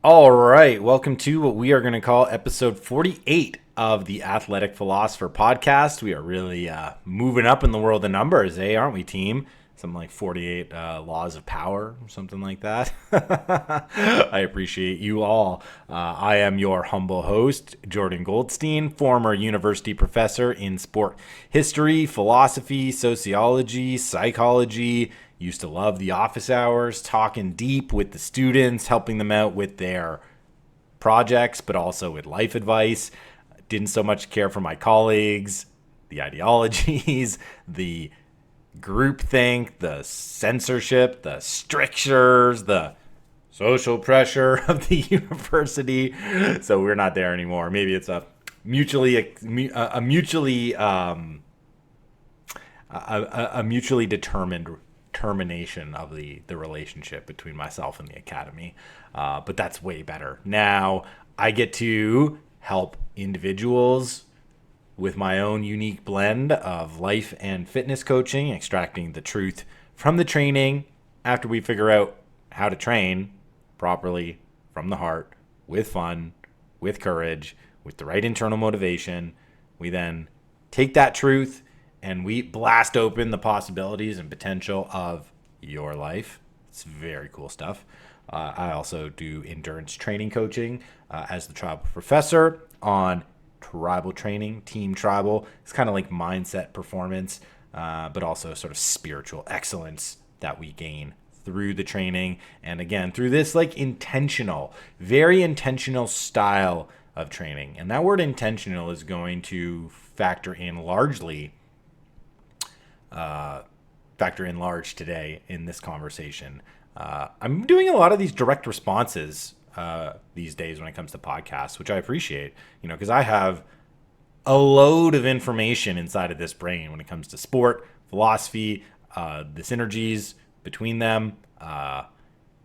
All right, welcome to what we are going to call episode 48 of the Athletic Philosopher podcast. We are really moving up in the world of numbers, aren't we, team? Something like 48 laws of power, something like that. I appreciate you all. I am your humble host, Jordan Goldstein, former university professor in sport history, philosophy, sociology, psychology. Used to love the office hours, talking deep with the students, helping them out with their projects, but also with life advice. Didn't so much care for my colleagues, the ideologies, the groupthink, the censorship, the strictures, the social pressure of the university. So we're not there anymore. Maybe it's a mutually determined termination of the relationship between myself and the academy. But that's way better. Now I get to help individuals with my own unique blend of life and fitness coaching, extracting the truth from the training after we figure out how to train properly from the heart, with fun, with courage, with the right internal motivation. We then take that truth and we blast open the possibilities and potential of your life. It's very cool stuff. I also do endurance training coaching as the tribal professor on tribal training, team tribal. It's kind of like mindset performance, but also sort of spiritual excellence that we gain through the training. And again, through this like intentional, very intentional style of training. And that word intentional is going to factor in large today in this conversation. I'm doing a lot of these direct responses these days when it comes to podcasts, which I appreciate, because I have a load of information inside of this brain when it comes to sport, philosophy, the synergies between them,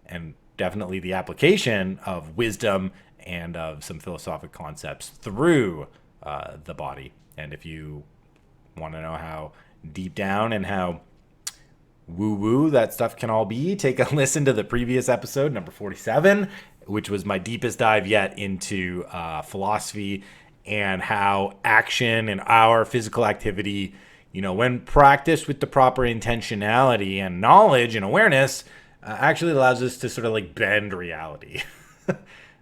and definitely the application of wisdom and of some philosophical concepts through the body. And if you want to know how deep down and how woo-woo that stuff can all be, take a listen to the previous episode, number 47, which was my deepest dive yet into philosophy and how action and our physical activity, when practiced with the proper intentionality and knowledge and awareness, actually allows us to sort of like bend reality.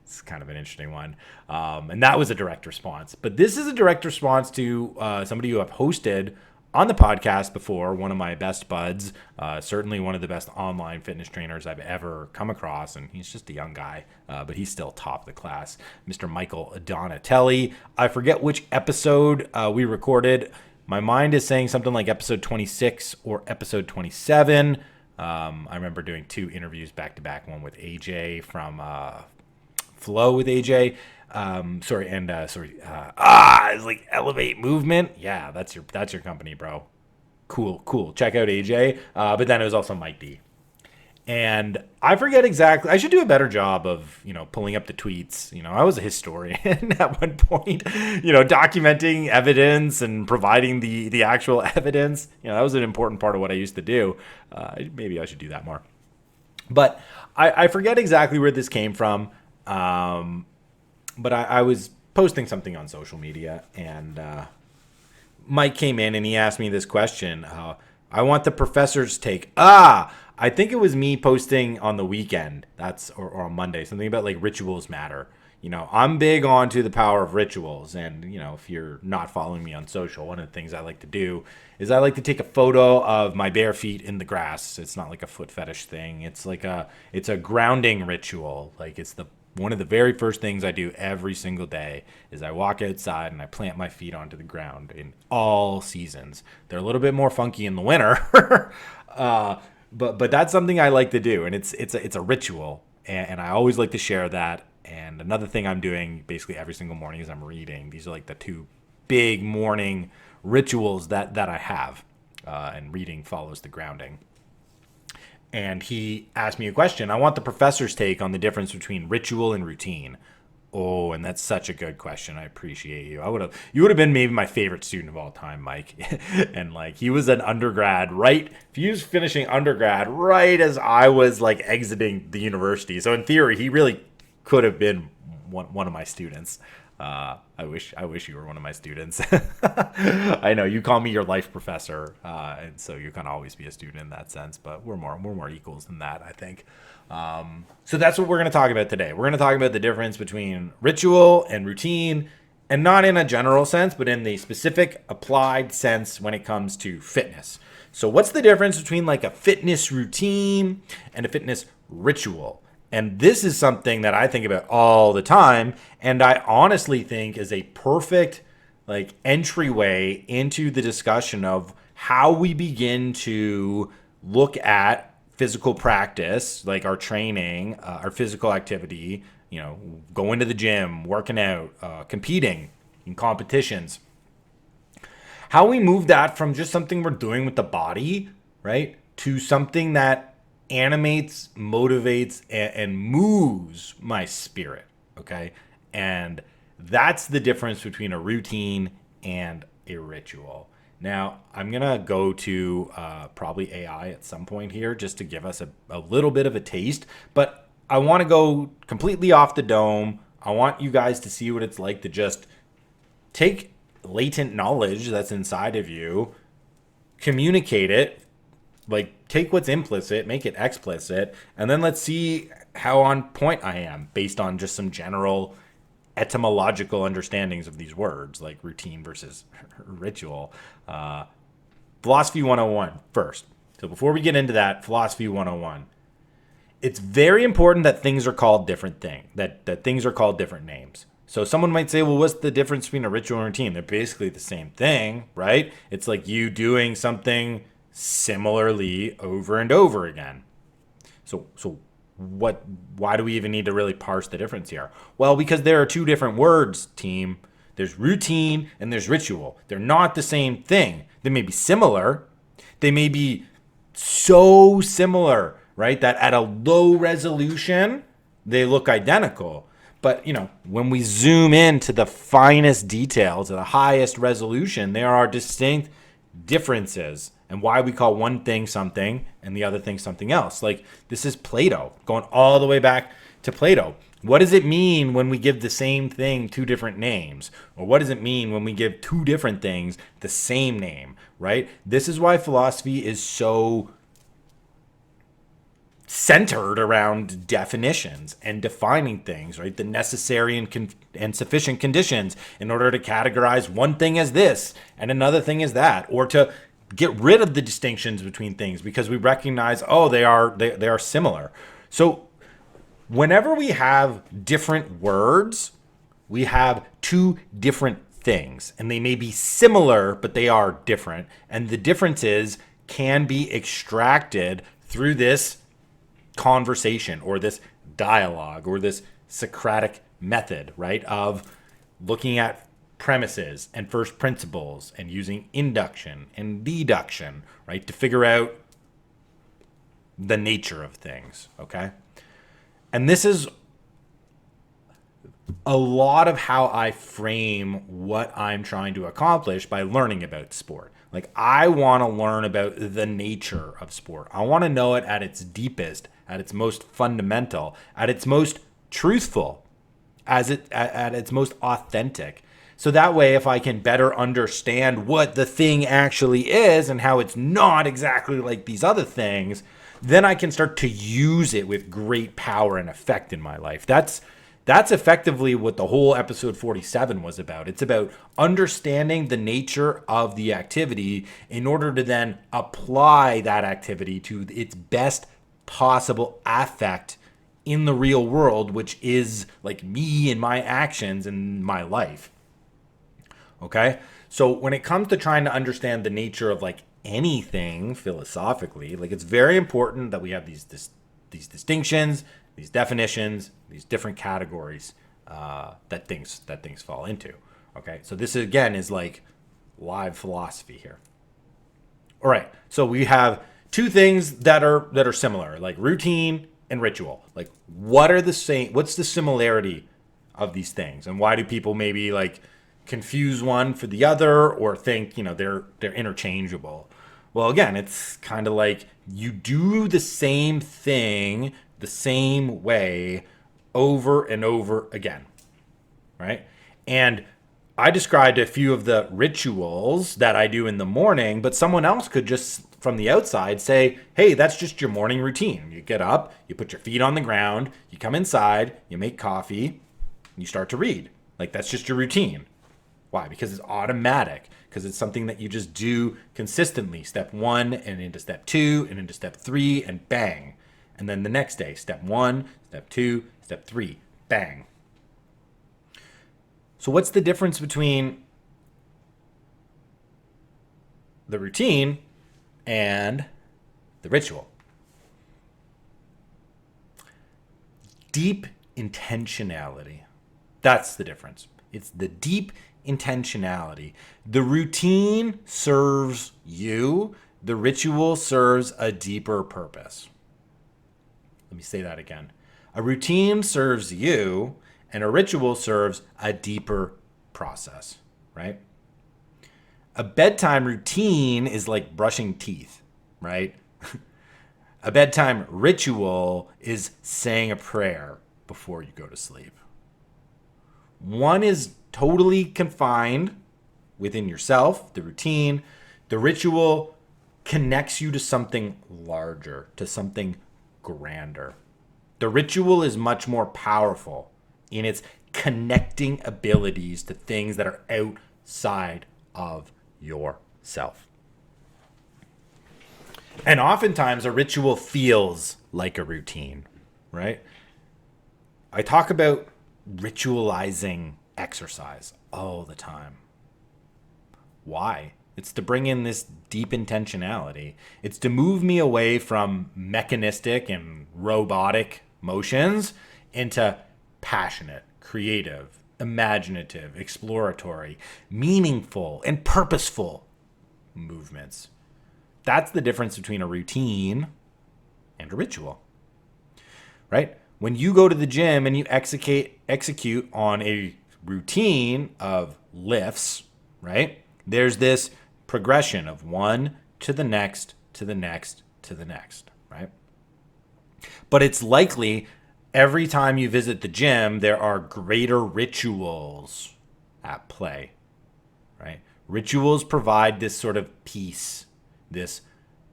It's kind of an interesting one. And that was a direct response. But this is a direct response to somebody who I've hosted on the podcast before, one of my best buds, certainly one of the best online fitness trainers I've ever come across, and he's just a young guy, but he's still top of the class, Mr. Michael Donatelli. I forget which episode we recorded. My mind is saying something like episode 26 or episode 27. I remember doing two interviews back-to-back, one with AJ from Flow with AJ. It's like Elevate Movement. Yeah, that's your company, bro. Cool. Check out AJ. But then it was also Mike D. And I forget exactly. I should do a better job of, pulling up the tweets. I was a historian at one point, documenting evidence and providing the actual evidence. That was an important part of what I used to do. Maybe I should do that more. But I forget exactly where this came from. But I was posting something on social media, and Mike came in and he asked me this question. I want the professor's take. I think it was me posting on the weekend. Or on Monday, something about like rituals matter. I'm big onto the power of rituals, and if you're not following me on social, one of the things I like to do is I like to take a photo of my bare feet in the grass. It's not like a foot fetish thing. It's a grounding ritual. Like it's one of the very first things I do every single day is I walk outside and I plant my feet onto the ground in all seasons. They're a little bit more funky in the winter, but that's something I like to do, and it's a ritual, and I always like to share that. And another thing I'm doing basically every single morning is I'm reading. These are like the two big morning rituals that I have, and reading follows the grounding. And he asked me a question. I want the professor's take on the difference between ritual and routine. Oh, and that's such a good question. I appreciate you. You would have been maybe my favorite student of all time, Mike. And like he was an undergrad, right? He was finishing undergrad right as I was like exiting the university. So in theory, he really could have been one of my students. I wish you were one of my students. I know you call me your life professor, and so you're gonna always be a student in that sense. But we're more equals than that, I think. So that's what we're gonna talk about today. We're gonna talk about the difference between ritual and routine, and not in a general sense, but in the specific applied sense when it comes to fitness. So what's the difference between like a fitness routine and a fitness ritual? And this is something that I think about all the time, and I honestly think is a perfect like entryway into the discussion of how we begin to look at physical practice, like our training, our physical activity, going to the gym, working out, competing in competitions. How we move that from just something we're doing with the body, right, to something that animates, motivates, and moves my spirit. Okay. And that's the difference between a routine and a ritual. Now, I'm going to go to probably AI at some point here just to give us a little bit of a taste. But I want to go completely off the dome. I want you guys to see what it's like to just take latent knowledge that's inside of you, communicate it, like take what's implicit, make it explicit, and then let's see how on point I am based on just some general etymological understandings of these words, like routine versus ritual. Philosophy 101 first. So before we get into that, Philosophy 101. It's very important that things are called different things, that things are called different names. So someone might say, well, what's the difference between a ritual and routine? They're basically the same thing, right? It's like you doing something similarly over and over again. So why do we even need to really parse the difference here? Well, because there are two different words, team. There's routine and there's ritual. They're not the same thing. They may be similar. They may be so similar, right, that at a low resolution, they look identical. But, when we zoom in to the finest detail, to the highest resolution, there are distinct differences, and why we call one thing something and the other thing something else. Like, this is Plato, going all the way back to Plato. What does it mean when we give the same thing two different names? Or what does it mean when we give two different things the same name, right? This is why philosophy is so centered around definitions and defining things, right? The necessary and sufficient conditions in order to categorize one thing as this and another thing as that, or to get rid of the distinctions between things because we recognize, they are similar. So whenever we have different words, we have two different things, and they may be similar, but they are different. And the differences can be extracted through this conversation or this dialogue or this Socratic method, right, of looking at premises and first principles and using induction and deduction, right, to figure out the nature of things, okay? And this is a lot of how I frame what I'm trying to accomplish by learning about sport. Like, I want to learn about the nature of sport. I want to know it at its deepest, at its most fundamental, at its most truthful, at its most authentic. So that way, if I can better understand what the thing actually is and how it's not exactly like these other things, then I can start to use it with great power and effect in my life. That's effectively what the whole episode 47 was about. It's about understanding the nature of the activity in order to then apply that activity to its best possible affect in the real world, which is like me and my actions and my life. Okay? So when it comes to trying to understand the nature of like anything philosophically, like, it's very important that we have these distinctions, these definitions, these different categories that things fall into. Okay, so this again is like live philosophy here. All right, so we have two things that are similar, like routine and ritual. Like, what are the same? What's the similarity of these things, and why do people maybe like confuse one for the other or think they're interchangeable? Well, again, it's kind of like you do the same thing the same way over and over again, right? And I described a few of the rituals that I do in the morning, but someone else could just from the outside say, hey, that's just your morning routine. You get up, you put your feet on the ground, you come inside, you make coffee, you start to read. Like, that's just your routine. Why? Because it's automatic, because it's something that you just do consistently. Step 1 and into step 2 and into step 3 and bang. And then the next day, step 1, step 2, step 3, bang. So what's the difference between the routine and the ritual? Deep intentionality. That's the difference. It's the deep intentionality. The routine serves you. The ritual serves a deeper purpose. Let me say that again. A routine serves you, and a ritual serves a deeper process, right? A bedtime routine is like brushing teeth, right? A bedtime ritual is saying a prayer before you go to sleep. One is totally confined within yourself, the routine. The ritual connects you to something larger, to something grander. The ritual is much more powerful in its connecting abilities to things that are outside of yourself. And oftentimes a ritual feels like a routine, right? I talk about ritualizing exercise all the time. Why? It's to bring in this deep intentionality. It's to move me away from mechanistic and robotic motions into passionate, creative, imaginative, exploratory, meaningful, and purposeful movements. That's the difference between a routine and a ritual, right? When you go to the gym and you execute on a routine of lifts, right? There's this progression of one to the next, to the next, to the next, right? But it's likely every time you visit the gym, there are greater rituals at play, right? Rituals provide this sort of peace, this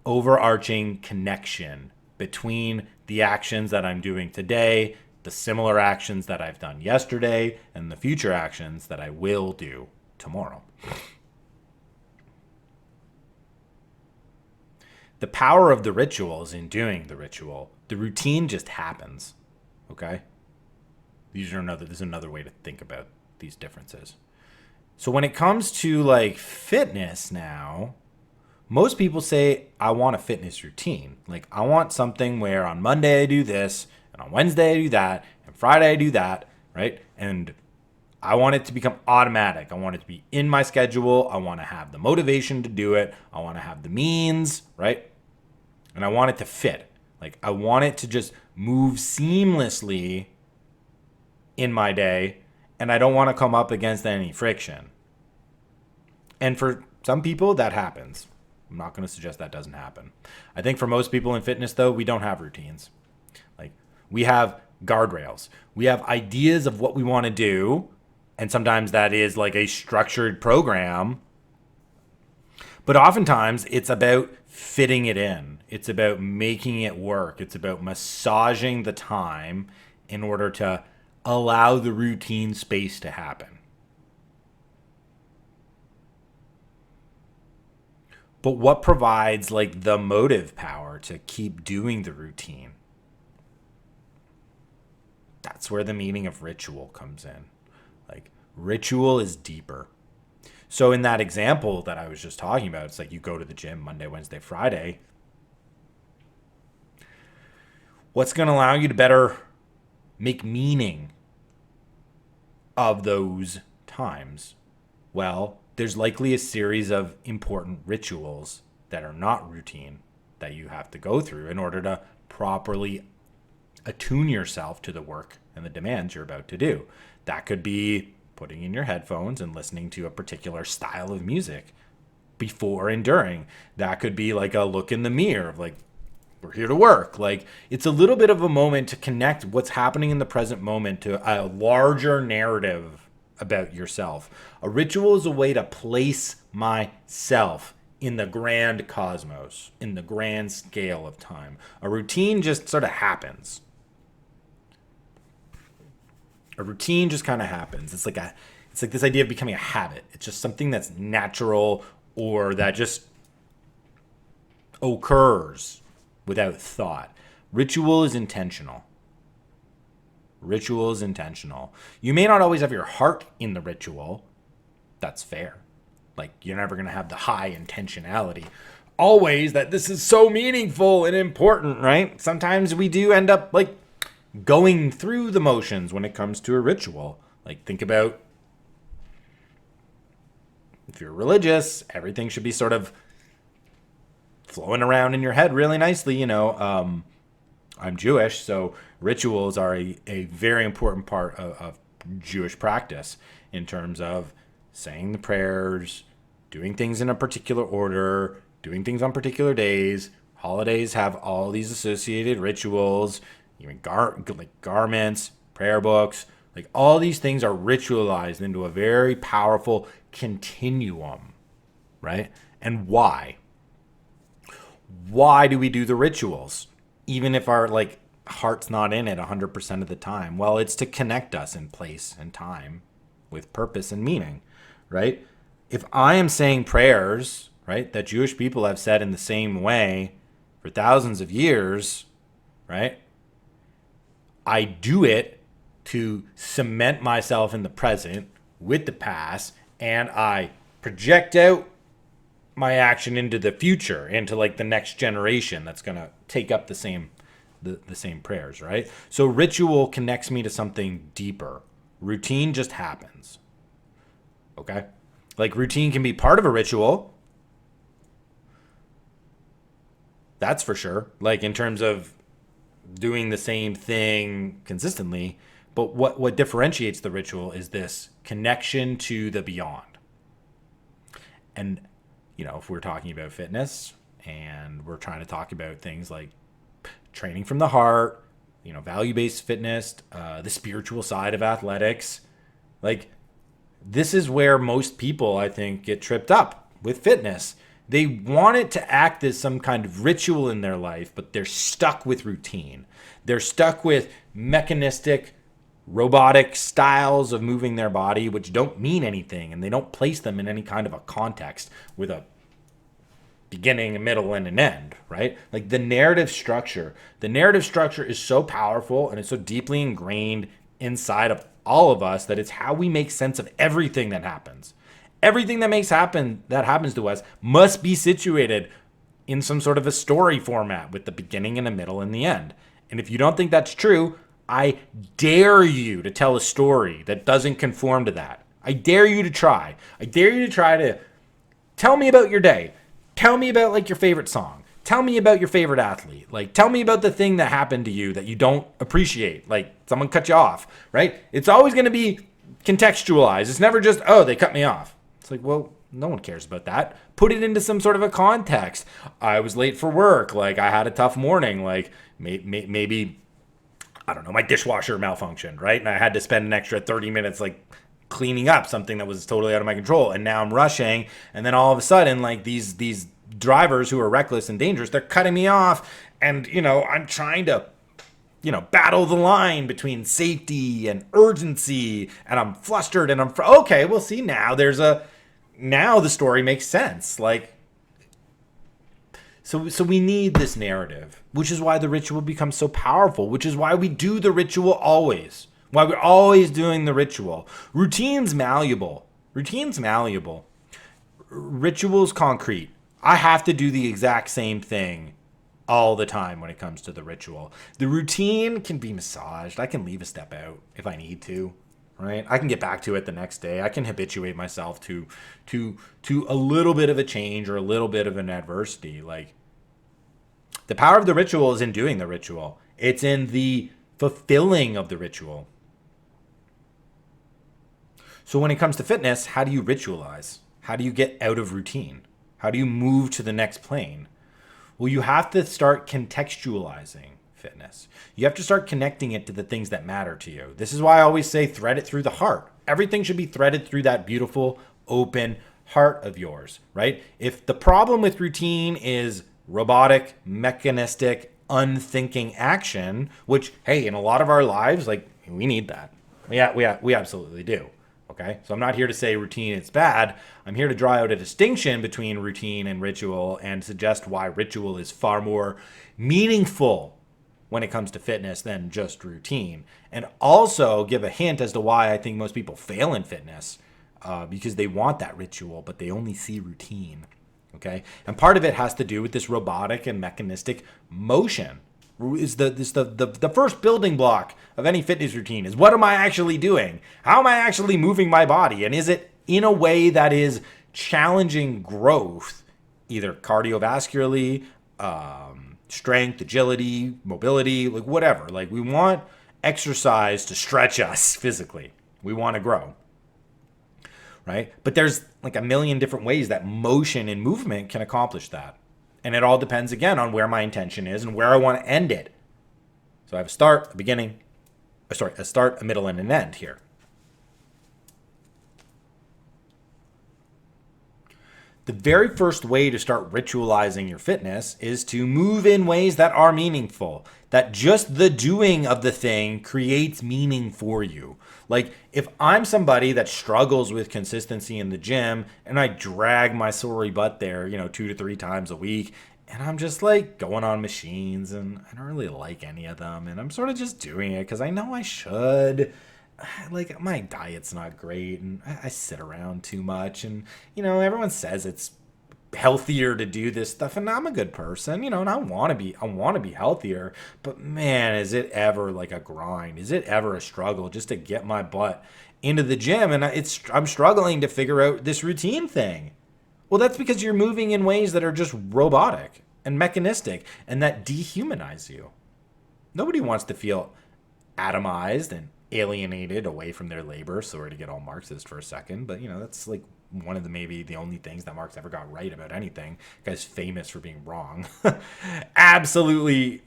overarching connection between the actions that I'm doing today, the similar actions that I've done yesterday, and the future actions that I will do tomorrow. The power of the ritual is in doing the ritual. The routine just happens. Okay? This is another way to think about these differences. So when it comes to like fitness now, most people say, I want a fitness routine. Like, I want something where on Monday I do this, and on Wednesday I do that, and Friday I do that, right? And I want it to become automatic. I want it to be in my schedule. I want to have the motivation to do it. I want to have the means, right? And I want it to fit. Like, I want it to just move seamlessly in my day, and I don't want to come up against any friction. And for some people, that happens. I'm not going to suggest that doesn't happen. I think for most people in fitness, though, we don't have routines. Like, we have guardrails. We have ideas of what we want to do, and sometimes that is like a structured program. But oftentimes, it's about fitting it in. It's about making it work. It's about massaging the time in order to allow the routine space to happen. But what provides like the motive power to keep doing the routine? That's where the meaning of ritual comes in. Like, ritual is deeper. So in that example that I was just talking about, it's like you go to the gym Monday, Wednesday, Friday. What's going to allow you to better make meaning of those times? Well, there's likely a series of important rituals that are not routine that you have to go through in order to properly attune yourself to the work and the demands you're about to do. That could be putting in your headphones and listening to a particular style of music before and during. That could be like a look in the mirror of like, we're here to work. Like, it's a little bit of a moment to connect what's happening in the present moment to a larger narrative about yourself. A ritual is a way to place myself in the grand cosmos, in the grand scale of time. A routine just sort of happens. A routine just kind of happens. It's like this idea of becoming a habit. It's just something that's natural or that just occurs without thought. Ritual is intentional. Ritual is intentional. You may not always have your heart in the ritual. That's fair. Like, you're never going to have the high intentionality always that this is so meaningful and important, right? Sometimes we do end up like going through the motions when it comes to a ritual. Like, think about if you're religious, everything should be sort of flowing around in your head really nicely. I'm Jewish, so rituals are a very important part of Jewish practice in terms of saying the prayers, doing things in a particular order, doing things on particular days. Holidays have all these associated rituals, even garments, prayer books. Like, all these things are ritualized into a very powerful continuum, right? And why? Why do we do the rituals? Even if our heart's not in it 100% of the time. Well, it's to connect us in place and time with purpose and meaning, right? If I am saying prayers, right, that Jewish people have said in the same way for thousands of years, right? I do it to cement myself in the present with the past, and I project out my action into the future, into like the next generation that's going to take up the same prayers, right? So ritual connects me to something deeper. Routine just happens. Okay? Like, routine can be part of a ritual. That's for sure. Like, in terms of doing the same thing consistently. But what differentiates the ritual is this connection to the beyond. And, if we're talking about fitness and we're trying to talk about things like training from the heart, value-based fitness, the spiritual side of athletics, like, this is where most people, I think, get tripped up with fitness. They want it to act as some kind of ritual in their life, but they're stuck with routine. They're stuck with mechanistic, robotic styles of moving their body, which don't mean anything, and they don't place them in any kind of a context with a beginning, a middle, and an end, right? Like, the narrative structure is so powerful and it's so deeply ingrained inside of all of us that it's how we make sense of everything that happens. Everything that happens to us must be situated in some sort of a story format with the beginning and a middle and the end. And if you don't think that's true, I dare you to tell a story that doesn't conform to that. I dare you to try. I dare you to try to tell me about your day. Tell me about like your favorite song. Tell me about your favorite athlete. Like, tell me about the thing that happened to you that you don't appreciate. Like, someone cut you off, right? It's always going to be contextualized. It's never just, oh, they cut me off. It's like, well, no one cares about that. Put it into some sort of a context. I was late for work. Like, I had a tough morning. Like, maybe, I don't know, my dishwasher malfunctioned, right? And I had to spend an extra 30 minutes, like, cleaning up something that was totally out of my control. And now I'm rushing. And then all of a sudden, like, these drivers who are reckless and dangerous, they're cutting me off. And, I'm trying to, battle the line between safety and urgency. And I'm flustered and okay, well, see, now the story makes sense. Like, so we need this narrative, which is why the ritual becomes so powerful, which is why we do the ritual always. Why we're always doing the ritual. Routine's malleable. Ritual's concrete. I have to do the exact same thing all the time when it comes to the ritual. The routine can be massaged. I can leave a step out if I need to, right? I can get back to it the next day. I can habituate myself to a little bit of a change or a little bit of an adversity. Like, the power of the ritual is in doing the ritual. It's in the fulfilling of the ritual. So when it comes to fitness, how do you ritualize? How do you get out of routine? How do you move to the next plane? Well, you have to start contextualizing fitness. You have to start connecting it to the things that matter to you. This is why I always say thread it through the heart. Everything should be threaded through that beautiful, open heart of yours, right? If the problem with routine is robotic, mechanistic, unthinking action, which, hey, in a lot of our lives, like, we need that. We absolutely do. Okay, so I'm not here to say routine is bad. I'm here to draw out a distinction between routine and ritual and suggest why ritual is far more meaningful when it comes to fitness than just routine. And also give a hint as to why I think most people fail in fitness, because they want that ritual, but they only see routine. Okay, and part of it has to do with this robotic and mechanistic motion. Is the first building block of any fitness routine is, what am I actually doing? How am I actually moving my body? And is it in a way that is challenging growth, either cardiovascularly, strength, agility, mobility, like whatever. Like, we want exercise to stretch us physically. We want to grow, right? But there's like a million different ways that motion and movement can accomplish that. And it all depends, again, on where my intention is and where I want to end it. So I have a start, a start, a middle, and an end here. The very first way to start ritualizing your fitness is to move in ways that are meaningful, that just the doing of the thing creates meaning for you. Like, if I'm somebody that struggles with consistency in the gym and I drag my sorry butt there, 2 to 3 times a week, and I'm just like going on machines and I don't really like any of them, and I'm sort of just doing it because I know I should. Like, my diet's not great and I sit around too much, and everyone says it's healthier to do this stuff, and I'm a good person, and I want to be healthier, but man, is it ever like a grind? Is it ever a struggle just to get my butt into the gym? And I'm struggling to figure out this routine thing. Well, that's because you're moving in ways that are just robotic and mechanistic and that dehumanize you. Nobody wants to feel atomized and alienated away from their labor. Sorry to get all Marxist for a second, but that's like one of maybe the only things that Marx ever got right about anything. The guy's famous for being wrong. Absolutely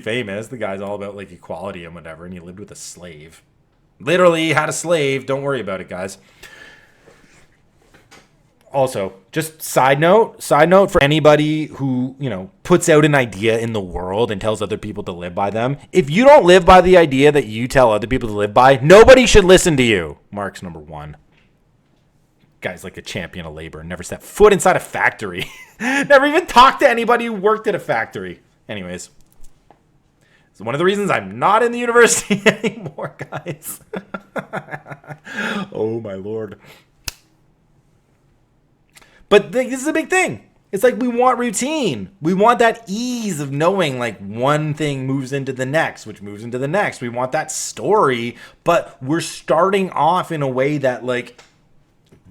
famous. The guy's all about like equality and whatever, and he lived with a slave. Literally had a slave. Don't worry about it, guys. Also, just side note for anybody who, puts out an idea in the world and tells other people to live by them. If you don't live by the idea that you tell other people to live by, nobody should listen to you. Marx number 1. Guy's like a champion of labor. Never set foot inside a factory. Never even talked to anybody who worked at a factory. Anyways. It's one of the reasons I'm not in the university anymore, guys. Oh, my Lord. But this is a big thing. It's like, we want routine. We want that ease of knowing like one thing moves into the next, which moves into the next. We want that story, but we're starting off in a way that like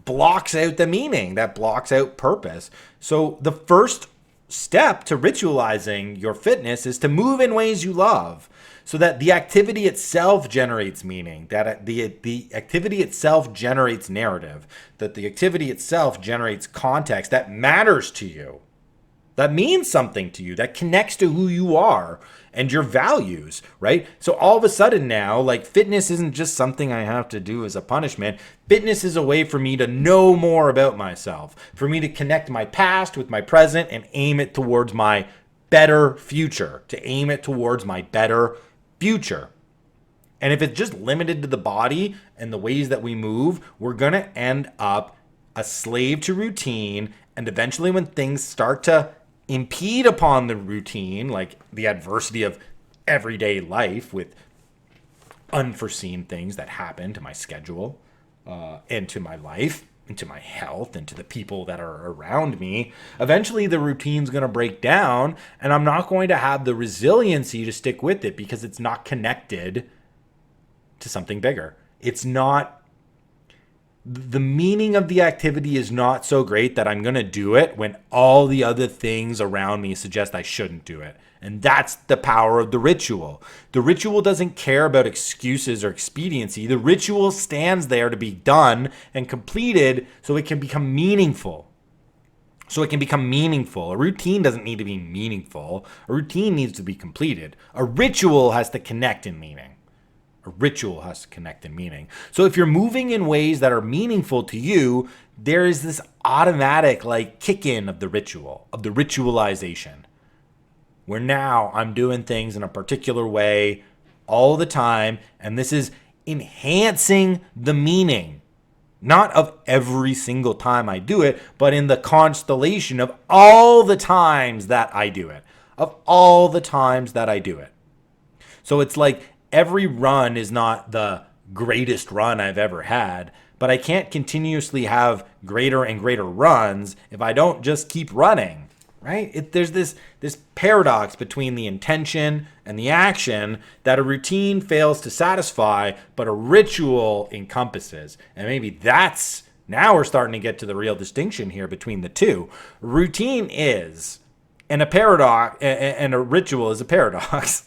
blocks out the meaning, that blocks out purpose. So the first step to ritualizing your fitness is to move in ways you love, so that the activity itself generates meaning, that the activity itself generates narrative, that the activity itself generates context that matters to you, that means something to you, that connects to who you are and your values, right? So all of a sudden now, like, fitness isn't just something I have to do as a punishment. Fitness is a way for me to know more about myself, for me to connect my past with my present and aim it towards my better future, future. And if it's just limited to the body and the ways that we move, we're going to end up a slave to routine. And eventually, when things start to impede upon the routine, like the adversity of everyday life with unforeseen things that happen to my schedule, and to my life, and to my health, and to the people that are around me, eventually the routine's going to break down, and I'm not going to have the resiliency to stick with it because it's not connected to something bigger. It's not, the meaning of the activity is not so great that I'm going to do it when all the other things around me suggest I shouldn't do it. And that's the power of the ritual. The ritual doesn't care about excuses or expediency. The ritual stands there to be done and completed so it can become meaningful. so it can become meaningful. A routine doesn't need to be meaningful. A routine needs to be completed. A ritual has to connect in meaning. A ritual has to connect in meaning. So if you're moving in ways that are meaningful to you, there is this automatic like kick in of the ritual, of the ritualization, where now I'm doing things in a particular way all the time, and this is enhancing the meaning. Not of every single time I do it, but in the constellation of all the times that I do it. Of all the times that I do it. So it's like every run is not the greatest run I've ever had, but I can't continuously have greater and greater runs if I don't just keep running, right? There's this paradox between the intention and the action that a routine fails to satisfy, but a ritual encompasses. And maybe that's, now we're starting to get to the real distinction here between the two. Routine is, and a paradox, and a ritual is a paradox.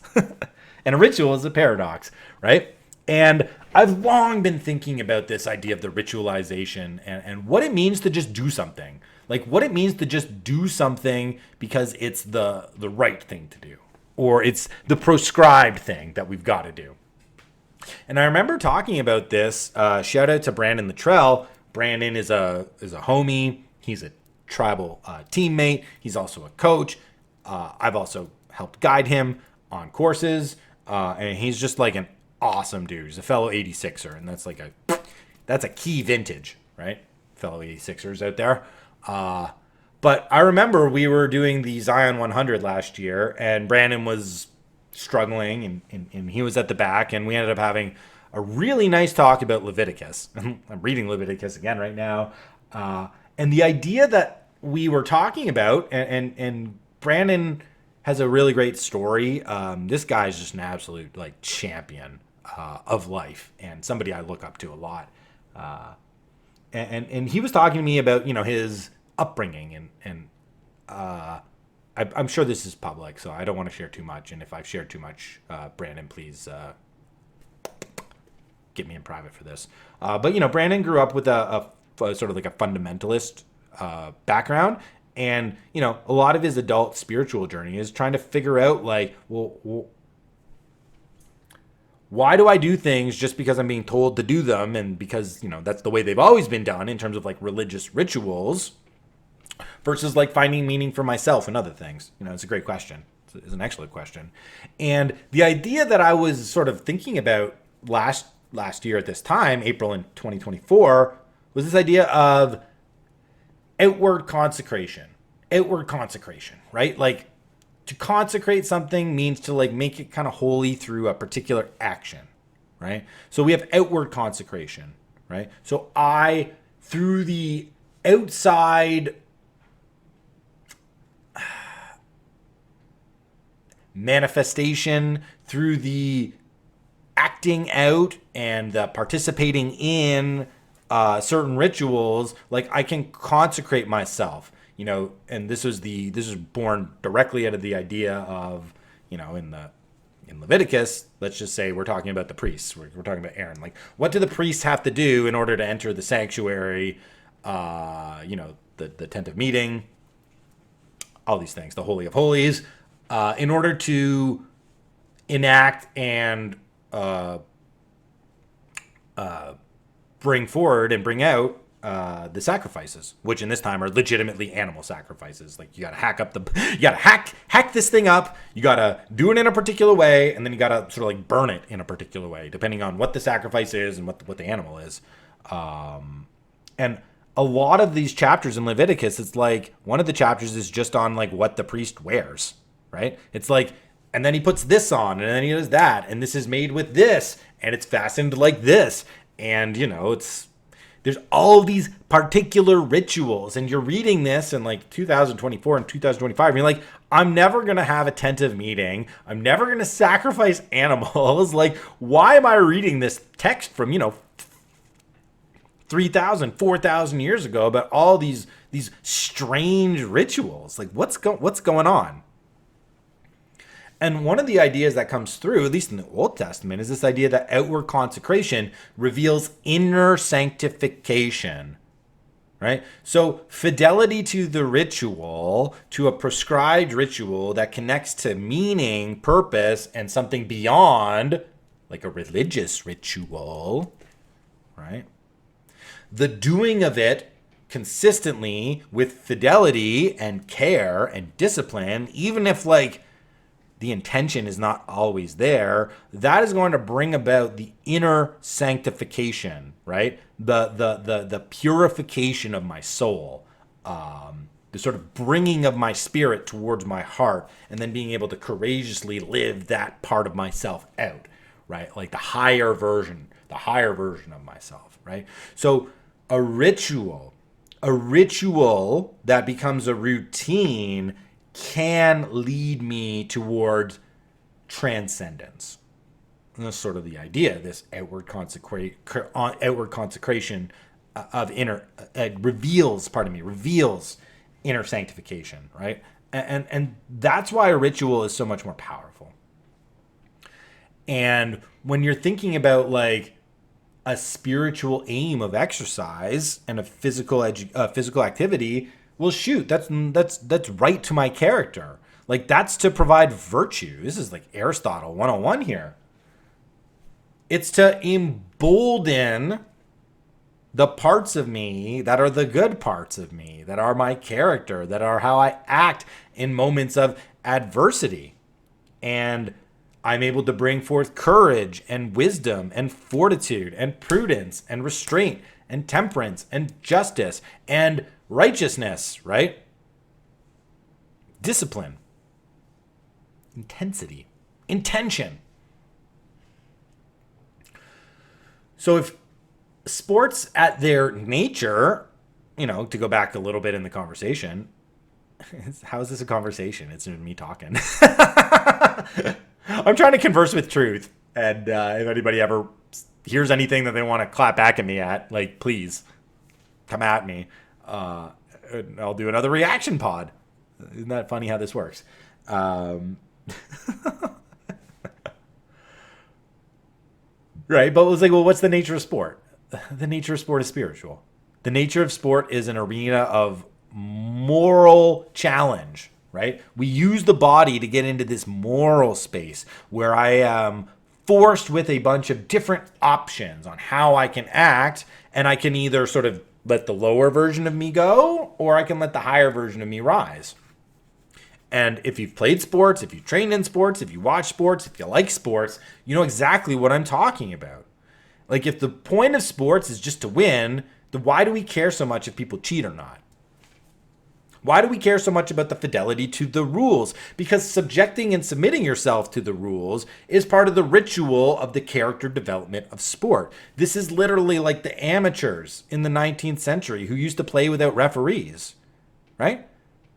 And a ritual is a paradox, right? And I've long been thinking about this idea of the ritualization and what it means to just do something. Like what it means to just do something because it's the right thing to do. Or it's the prescribed thing that we've got to do. And I remember talking about this. Shout out to Brandon Luttrell. Brandon is a homie. He's a tribal teammate. He's also a coach. I've also helped guide him on courses. And he's just like an awesome dude. He's a fellow 86er, and that's a key vintage, right? Fellow 86ers out there. But I remember we were doing the Zion 100 last year, and Brandon was struggling, and he was at the back, and we ended up having a really nice talk about Leviticus. I'm reading Leviticus again right now. And the idea that we were talking about, and Brandon has a really great story. This guy's just an absolute like champion of life and somebody I look up to a lot. And he was talking to me about, you know, his upbringing and I'm sure this is public, so I don't want to share too much. And if I've shared too much, Brandon, please get me in private for this. But, you know, Brandon grew up with a sort of like a fundamentalist background. And, you know, a lot of his adult spiritual journey is trying to figure out, like, well, why do I do things just because I'm being told to do them? And because, you know, that's the way they've always been done in terms of, like, religious rituals versus, like, finding meaning for myself and other things. You know, it's a great question. It's an excellent question. And the idea that I was sort of thinking about last year at this time, April in 2024, was this idea of outward consecration, right? Like to consecrate something means to like make it kind of holy through a particular action, right? So we have outward consecration, right? So I, through the outside manifestation, through the acting out and the participating in certain rituals, like I can consecrate myself, you know, and this is born directly out of the idea of, you know, in Leviticus, let's just say we're talking about the priests, we're talking about Aaron, like what do the priests have to do in order to enter the sanctuary, you know, the tent of meeting, all these things, the Holy of Holies, in order to enact and bring forward and bring out the sacrifices, which in this time are legitimately animal sacrifices. Like you gotta hack this thing up, you gotta do it in a particular way, and then you gotta sort of like burn it in a particular way, depending on what the sacrifice is and what the animal is. And a lot of these chapters in Leviticus, it's like one of the chapters is just on like what the priest wears, right? It's like, and then he puts this on, and then he does that, and this is made with this, and it's fastened like this. And, you know, there's all these particular rituals, and you're reading this in like 2024 and 2025, and you're like, I'm never going to have a tent of meeting. I'm never going to sacrifice animals. Like, why am I reading this text from, you know, 3,000, 4,000 years ago about all these strange rituals? Like, what's going on? And one of the ideas that comes through, at least in the Old Testament, is this idea that outward consecration reveals inner sanctification. right? So fidelity to the ritual, to a prescribed ritual that connects to meaning, purpose, and something beyond, like a religious ritual, right? The doing of it consistently with fidelity and care and discipline, even if like the intention is not always there, that is going to bring about the inner sanctification, right? The purification of my soul, the sort of bringing of my spirit towards my heart, and then being able to courageously live that part of myself out, right? Like the higher version of myself, right? So a ritual that becomes a routine can lead me towards transcendence. And that's sort of the idea. This outward consecration of inner reveals inner sanctification, right? And that's why a ritual is so much more powerful. And when you're thinking about like a spiritual aim of exercise and a physical activity, well, shoot, that's right to my character. Like that's to provide virtue. This is like Aristotle 101 here. It's to embolden the parts of me that are the good parts of me, that are my character, that are how I act in moments of adversity. And I'm able to bring forth courage and wisdom and fortitude and prudence and restraint and temperance and justice and righteousness, right? Discipline, intensity, intention. So if sports at their nature, to go back a little bit in the conversation, how is this a conversation? It's me talking. I'm trying to converse with truth. And if anybody ever hears anything that they want to clap back at me at, like, please come at me. I'll do another reaction pod. Isn't that funny how this works? Right, but it was like, well, what's the nature of sport? The nature of sport is spiritual. The nature of sport is an arena of moral challenge, right? We use the body to get into this moral space where I am forced with a bunch of different options on how I can act, and I can either sort of let the lower version of me go, or I can let the higher version of me rise. And if you've played sports, if you've trained in sports, if you watch sports, if you like sports, you know exactly what I'm talking about. Like, if the point of sports is just to win, then why do we care so much if people cheat or not? Why do we care so much about the fidelity to the rules? Because subjecting and submitting yourself to the rules is part of the ritual of the character development of sport. This is literally like the amateurs in the 19th century who used to play without referees, right?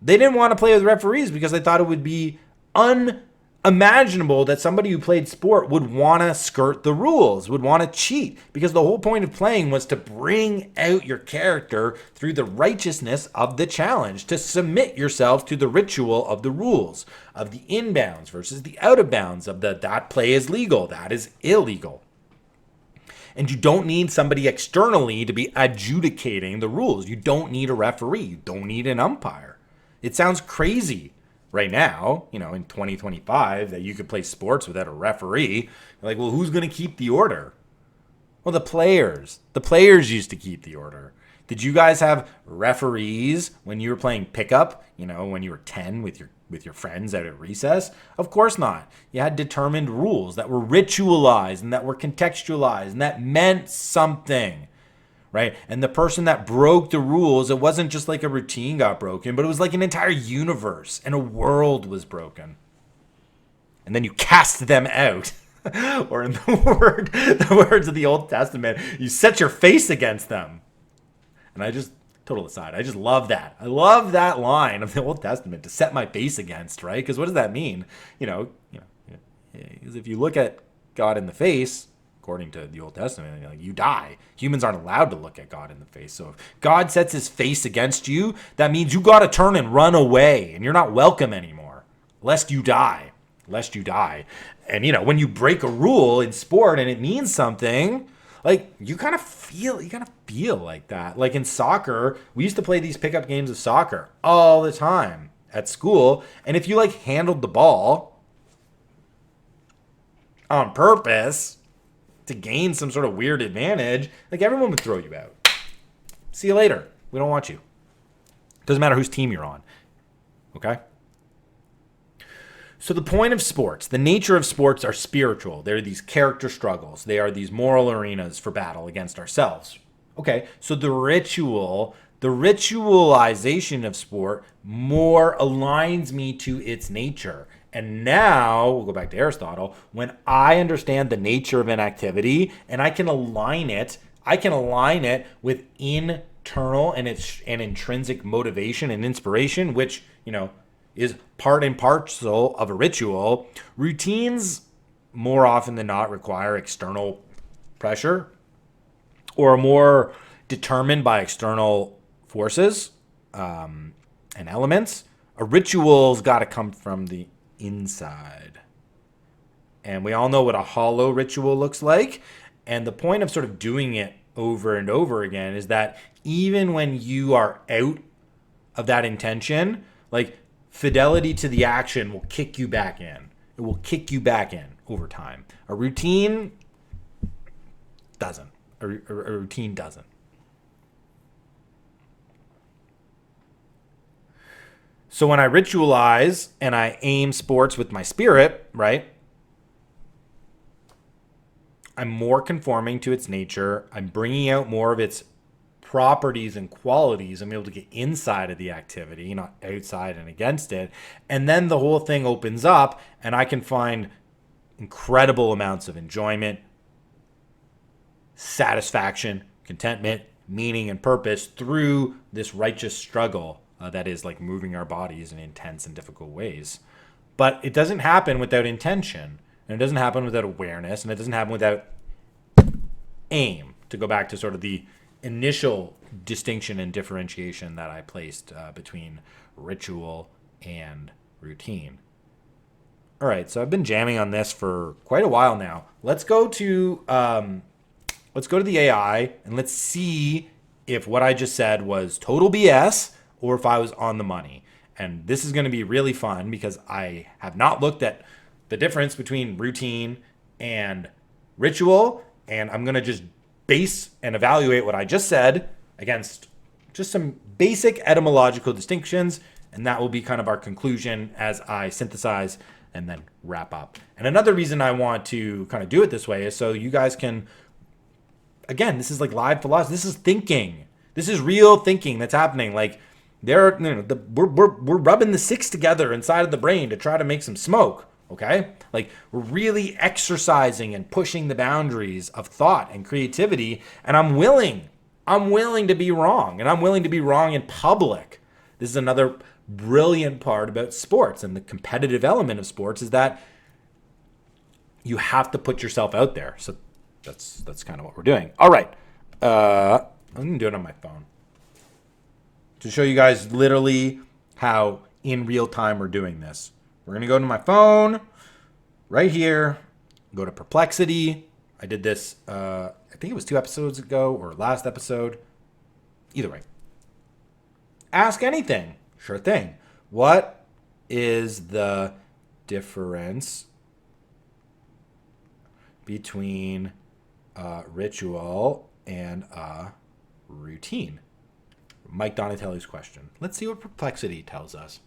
They didn't want to play with referees because they thought it would be unimaginable that somebody who played sport would want to skirt the rules, would want to cheat, because the whole point of playing was to bring out your character through the righteousness of the challenge, to submit yourself to the ritual of the rules, of the inbounds versus the out of bounds, of that play is legal, that is illegal. And you don't need somebody externally to be adjudicating the rules. You don't need a referee. You don't need an umpire. It sounds crazy right now, in 2025, that you could play sports without a referee. You're like, well, who's going to keep the order? Well, the players. The players used to keep the order. Did you guys have referees when you were playing pickup, when you were 10 with your friends out at recess? Of course not. You had determined rules that were ritualized and that were contextualized and that meant something. Right? And the person that broke the rules, it wasn't just like a routine got broken, but it was like an entire universe and a world was broken. And then you cast them out. Or in the words of the Old Testament, you set your face against them. And total aside, I just love that. I love that line of the Old Testament, to set my face against, right? Because what does that mean? Because if you look at God in the face, according to the Old Testament, you die. Humans aren't allowed to look at God in the face. So if God sets his face against you, that means you got to turn and run away, and you're not welcome anymore, lest you die. And, when you break a rule in sport and it means something, Like you kind of feel like that. Like in soccer, we used to play these pickup games of soccer all the time at school. And if you like handled the ball on purpose to gain some sort of weird advantage, like everyone would throw you out. See you later. We don't want you. Doesn't matter whose team you're on. Okay? So the point of sports, the nature of sports are spiritual. They're these character struggles. They are these moral arenas for battle against ourselves. Okay, so the ritualization of sport more aligns me to its nature. And now, we'll go back to Aristotle, when I understand the nature of an activity and I can align it with internal and intrinsic motivation and inspiration, which, is part and parcel of a ritual. Routines more often than not require external pressure or are more determined by external forces and elements. A ritual's got to come from the inside. And we all know what a hollow ritual looks like. And the point of sort of doing it over and over again is that even when you are out of that intention, like fidelity to the action will kick you back in. It will kick you back in over time. A routine doesn't. A routine doesn't. So when I ritualize and I aim sports with my spirit, right? I'm more conforming to its nature. I'm bringing out more of its properties and qualities. I'm able to get inside of the activity, not outside and against it. And then the whole thing opens up and I can find incredible amounts of enjoyment, satisfaction, contentment, meaning, and purpose through this righteous struggle that is like moving our bodies in intense and difficult ways. But it doesn't happen without intention, and it doesn't happen without awareness, and it doesn't happen without aim, to go back to sort of the initial distinction and differentiation that I placed between ritual and routine. All right, so I've been jamming on this for quite a while now. Let's go to the AI and let's see if what I just said was total BS or if I was on the money. And this is going to be really fun because I have not looked at the difference between routine and ritual, and I'm going to just base and evaluate what I just said against just some basic etymological distinctions, and that will be kind of our conclusion as I synthesize and then wrap up. And another reason I want to kind of do it this way is so you guys can, again, this is like live philosophy. This is thinking. This is real thinking that's happening. Like we're rubbing the six together inside of the brain to try to make some smoke. Okay? Like we're really exercising and pushing the boundaries of thought and creativity. And I'm willing to be wrong. And I'm willing to be wrong in public. This is another brilliant part about sports, and the competitive element of sports is that you have to put yourself out there. So that's kind of what we're doing. All right. I'm going to do it on my phone to show you guys literally how in real time we're doing this. We're going to go to my phone right here, go to Perplexity. I did this, I think it was 2 episodes ago or last episode. Either way. Ask anything. Sure thing. What is the difference between a ritual and a routine? Mike Donatelli's question. Let's see what Perplexity tells us.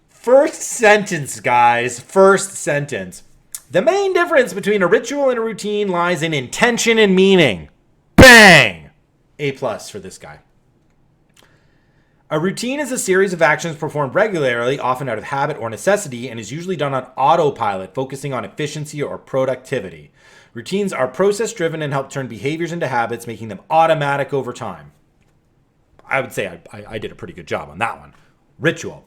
First sentence, guys. First sentence. The main difference between a ritual and a routine lies in intention and meaning. Bang! A+ for this guy. A routine is a series of actions performed regularly, often out of habit or necessity, and is usually done on autopilot, focusing on efficiency or productivity. Routines are process-driven and help turn behaviors into habits, making them automatic over time. I would say I did a pretty good job on that one. Ritual.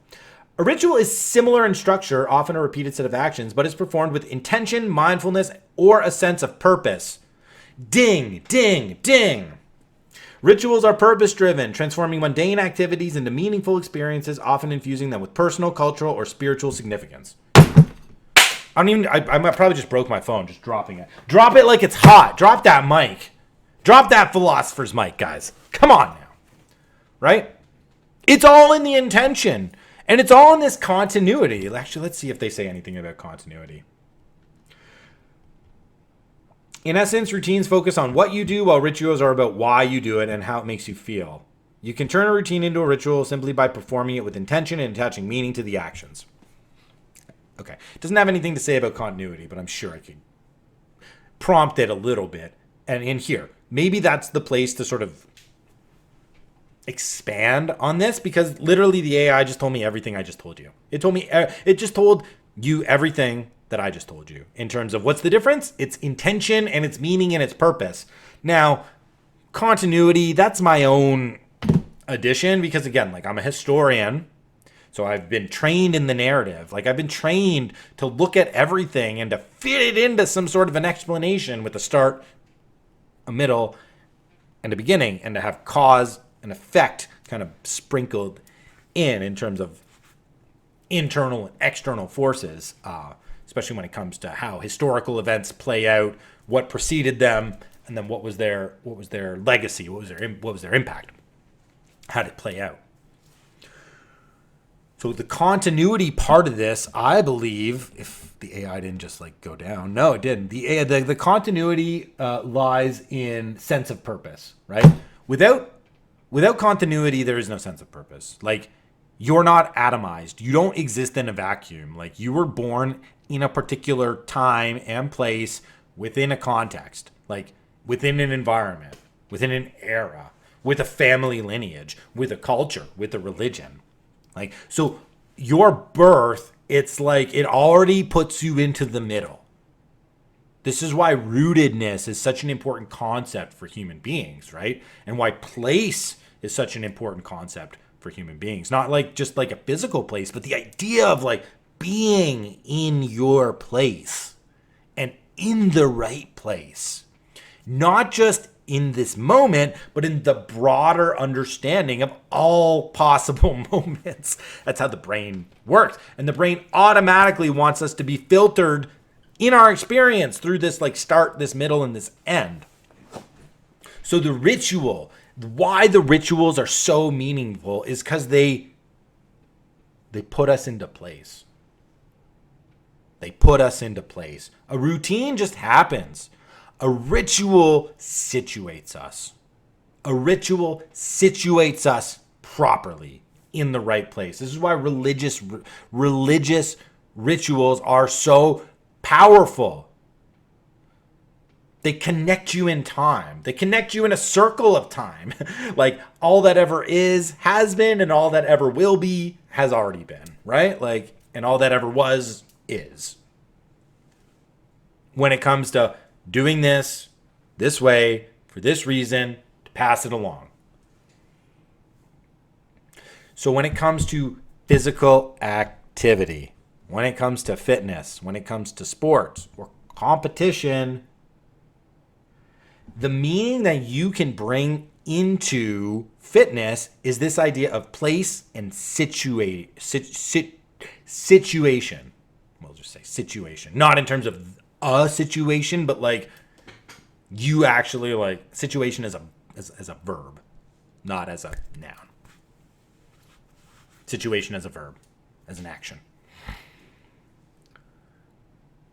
A ritual is similar in structure, often a repeated set of actions, but is performed with intention, mindfulness, or a sense of purpose. Ding, ding, ding. Rituals are purpose-driven, transforming mundane activities into meaningful experiences, often infusing them with personal, cultural, or spiritual significance. I don't even. I might probably just broke my phone just dropping it. Drop it like it's hot. Drop that mic. Drop that philosopher's mic, guys. Come on now. Right? It's all in the intention. And it's all in this continuity. Actually, let's see if they say anything about continuity. In essence, routines focus on what you do, while rituals are about why you do it and how it makes you feel. You can turn a routine into a ritual simply by performing it with intention and attaching meaning to the actions. Okay. It doesn't have anything to say about continuity, but I'm sure I could prompt it a little bit. And in here, maybe that's the place to sort of expand on this, because literally the AI just told me everything I just told you. It just told you everything that I just told you in terms of what's the difference. It's intention and its meaning and its purpose. Now, continuity, that's my own addition, because again, like, I'm a historian, so I've been trained in the narrative. Like, I've been trained to look at everything and to fit it into some sort of an explanation with a start, a middle, and a beginning, and to have cause and effect kind of sprinkled in terms of internal and external forces, especially when it comes to how historical events play out, what preceded them, and then what was their legacy, what was their impact, how did it play out. So the continuity part of this, I believe, if the AI didn't just like go down, no, it didn't. The continuity lies in sense of purpose, right? Without continuity, there is no sense of purpose. Like, you're not atomized. You don't exist in a vacuum. Like, you were born in a particular time and place within a context, like within an environment, within an era, with a family lineage, with a culture, with a religion. Like, so your birth, it's like it already puts you into the middle. This is why rootedness is such an important concept for human beings, right? And why place is such an important concept for human beings. Not like just like a physical place, but the idea of like being in your place and in the right place. Not just in this moment, but in the broader understanding of all possible moments. That's how the brain works. And the brain automatically wants us to be filtered in our experience through this like start, this middle, and this end. So the ritual, why the rituals are so meaningful is because they put us into place. They put us into place. A routine just happens. A ritual situates us. A ritual situates us properly in the right place. This is why religious rituals are so powerful. They connect you in time. They connect you in a circle of time. Like, all that ever is has been, and all that ever will be has already been, right? Like, and all that ever was is. When it comes to doing this way, for this reason, to pass it along. So when it comes to physical activity, when it comes to fitness, when it comes to sports or competition, the meaning that you can bring into fitness is this idea of place and situation. We'll just say situation. Not in terms of a situation, but like you actually like situation as a verb, not as a noun. Situation as a verb, as an action.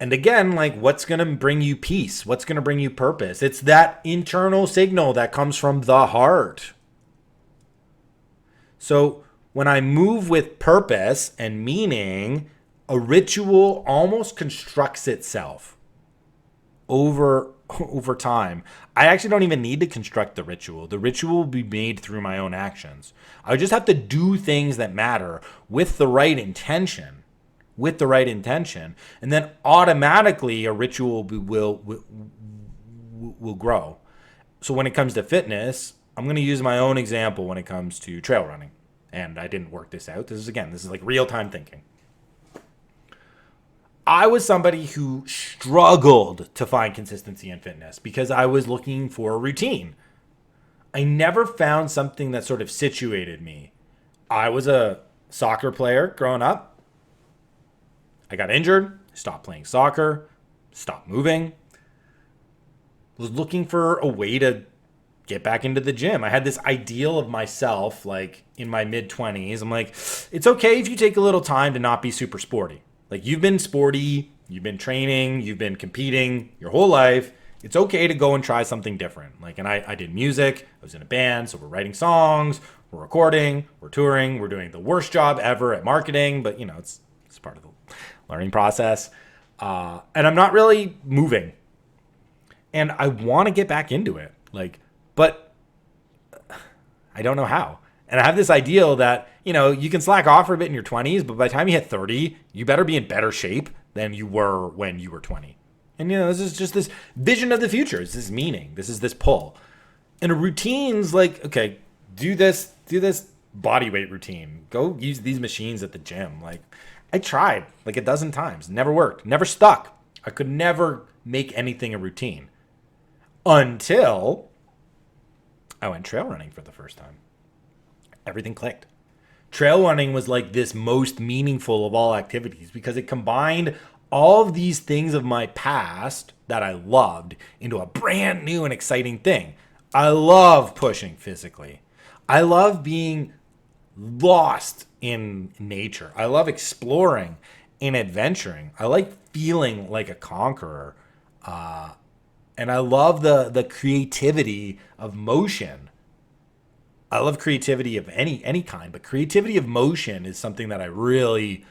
And again, like, what's going to bring you peace? What's going to bring you purpose? It's that internal signal that comes from the heart. So when I move with purpose and meaning, a ritual almost constructs itself over time. I actually don't even need to construct the ritual. The ritual will be made through my own actions. I just have to do things that matter with the right intention. And then automatically a ritual will grow. So when it comes to fitness, I'm going to use my own example when it comes to trail running. And I didn't work this out. This is like real-time thinking. I was somebody who struggled to find consistency in fitness because I was looking for a routine. I never found something that sort of situated me. I was a soccer player growing up. I got injured. stopped playing soccer, stopped moving, was looking for a way to get back into the gym. I had this ideal of myself, like in my mid 20s. I'm like, it's okay if you take a little time to not be super sporty. Like, you've been sporty, you've been training, you've been competing your whole life. It's okay to go and try something different. Like, and I did music. I was in a band, so we're writing songs, we're recording, we're touring, we're doing the worst job ever at marketing, but it's part of the learning process. And I'm not really moving. And I want to get back into it. But I don't know how. And I have this ideal that, you can slack off for a bit in your 20s, but by the time you hit 30, you better be in better shape than you were when you were 20. And, this is just this vision of the future. It's this meaning. This is this pull. And a routine's like, okay, do this body weight routine. Go use these machines at the gym. Like, I tried like a dozen times. Never worked. Never stuck. I could never make anything a routine until I went trail running for the first time. Everything clicked. Trail running was like this most meaningful of all activities because it combined all of these things of my past that I loved into a brand new and exciting thing. I love pushing physically. I love being lost in nature. I love exploring and adventuring. I like feeling like a conqueror. And I love the creativity of motion. I love creativity of any kind, but creativity of motion is something that I really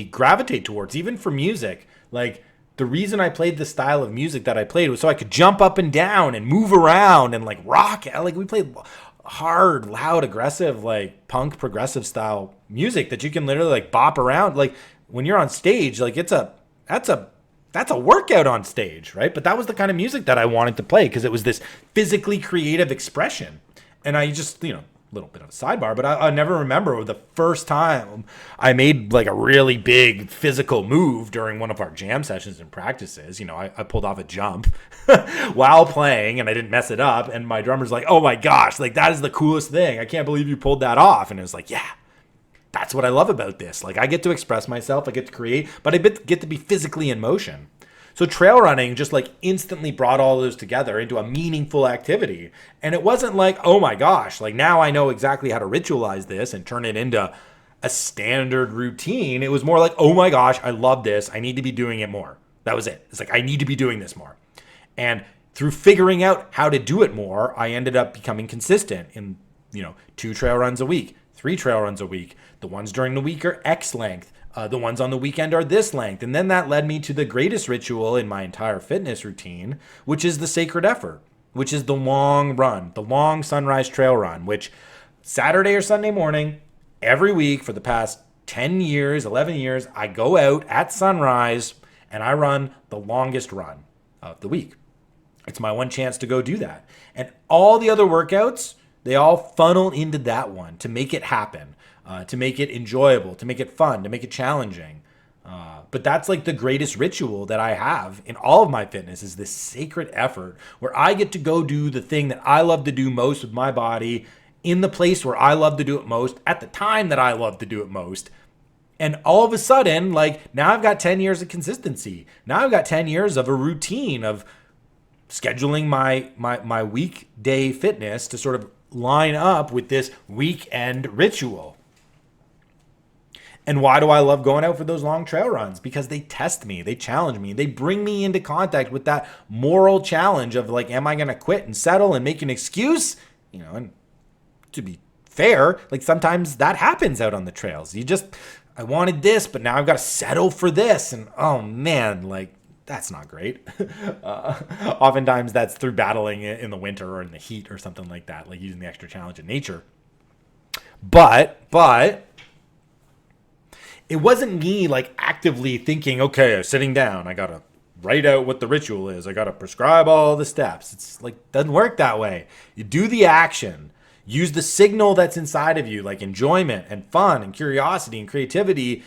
gravitate towards, even for music. Like, the reason I played the style of music that I played was so I could jump up and down and move around and like rock. Like, we played hard, loud, aggressive, like punk progressive style music that you can literally like bop around. Like, when you're on stage, like that's a workout on stage, right? But that was the kind of music that I wanted to play because it was this physically creative expression. And I just, a little bit of a sidebar, but I never remember the first time I made like a really big physical move during one of our jam sessions and practices. I pulled off a jump while playing and I didn't mess it up. And my drummer's like, oh my gosh, like that is the coolest thing. I can't believe you pulled that off. And it was like, yeah. That's what I love about this. Like, I get to express myself, I get to create, but I get to be physically in motion. So trail running just like instantly brought all those together into a meaningful activity. And it wasn't like, oh my gosh, like now I know exactly how to ritualize this and turn it into a standard routine. It was more like, oh my gosh, I love this. I need to be doing it more. That was it. It's like, I need to be doing this more. And through figuring out how to do it more, I ended up becoming consistent in, 2 trail runs a week, 3 trail runs a week. The ones during the week are X length. The ones on the weekend are this length. And then that led me to the greatest ritual in my entire fitness routine, which is the sacred effort, which is the long run, the long sunrise trail run, which Saturday or Sunday morning, every week for the past 10 years, 11 years, I go out at sunrise and I run the longest run of the week. It's my one chance to go do that. And all the other workouts, they all funnel into that one to make it happen. To make it enjoyable, to make it fun, to make it challenging. But that's like the greatest ritual that I have in all of my fitness is this sacred effort where I get to go do the thing that I love to do most with my body in the place where I love to do it most at the time that I love to do it most. And all of a sudden, like now I've got 10 years of consistency. Now I've got 10 years of a routine of scheduling my weekday fitness to sort of line up with this weekend ritual. And why do I love going out for those long trail runs? Because they test me, they challenge me, they bring me into contact with that moral challenge of like, am I going to quit and settle and make an excuse? And to be fair, like sometimes that happens out on the trails. I wanted this, but now I've got to settle for this. And oh man, like that's not great. Oftentimes that's through battling in the winter or in the heat or something like that, like using the extra challenge in nature. But it wasn't me like actively thinking, okay, sitting down, I got to write out what the ritual is. I got to prescribe all the steps. It's like, doesn't work that way. You do the action, use the signal that's inside of you, like enjoyment and fun and curiosity and creativity.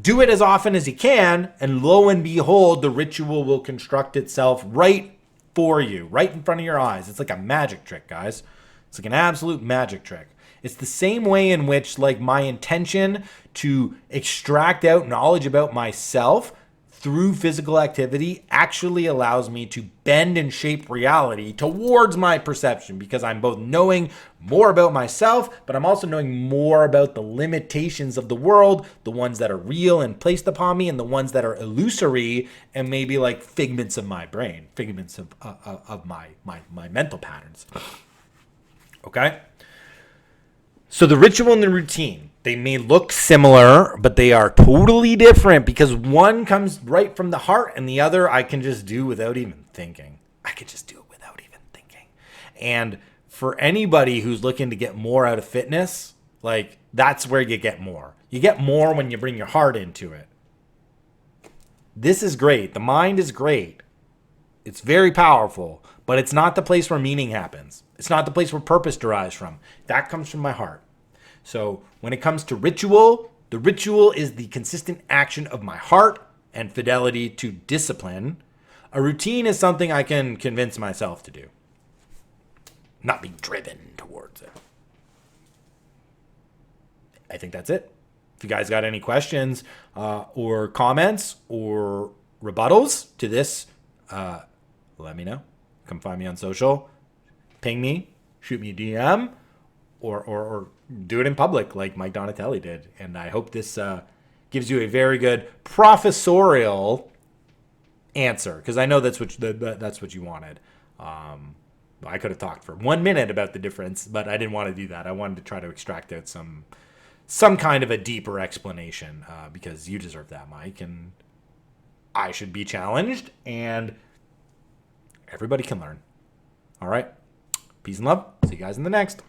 Do it as often as you can. And lo and behold, the ritual will construct itself right for you, right in front of your eyes. It's like a magic trick, guys. It's like an absolute magic trick. It's the same way in which like my intention to extract out knowledge about myself through physical activity actually allows me to bend and shape reality towards my perception, because I'm both knowing more about myself, but I'm also knowing more about the limitations of the world, the ones that are real and placed upon me, and the ones that are illusory and maybe like figments of my brain, figments of my mental patterns. Okay? So the ritual and the routine, they may look similar, but they are totally different, because one comes right from the heart and the other I can just do without even thinking. I could just do it without even thinking. And for anybody who's looking to get more out of fitness, like that's where you get more. You get more when you bring your heart into it. This is great. The mind is great. It's very powerful, but it's not the place where meaning happens. It's not the place where purpose derives from. That comes from my heart. So when it comes to ritual, the ritual is the consistent action of my heart and fidelity to discipline. A routine is something I can convince myself to do, not be driven towards it. I think that's it. If you guys got any questions or comments or rebuttals to this, let me know. Come find me on social. Ping me. Shoot me a DM. Or do it in public like Mike Donatelli did. And I hope this gives you a very good professorial answer, because I know that's what you wanted. I could have talked for 1 minute about the difference, but I didn't want to do that. I wanted to try to extract out some kind of a deeper explanation, because you deserve that, Mike, and I should be challenged, and everybody can learn. All right. Peace and love. See you guys in the next.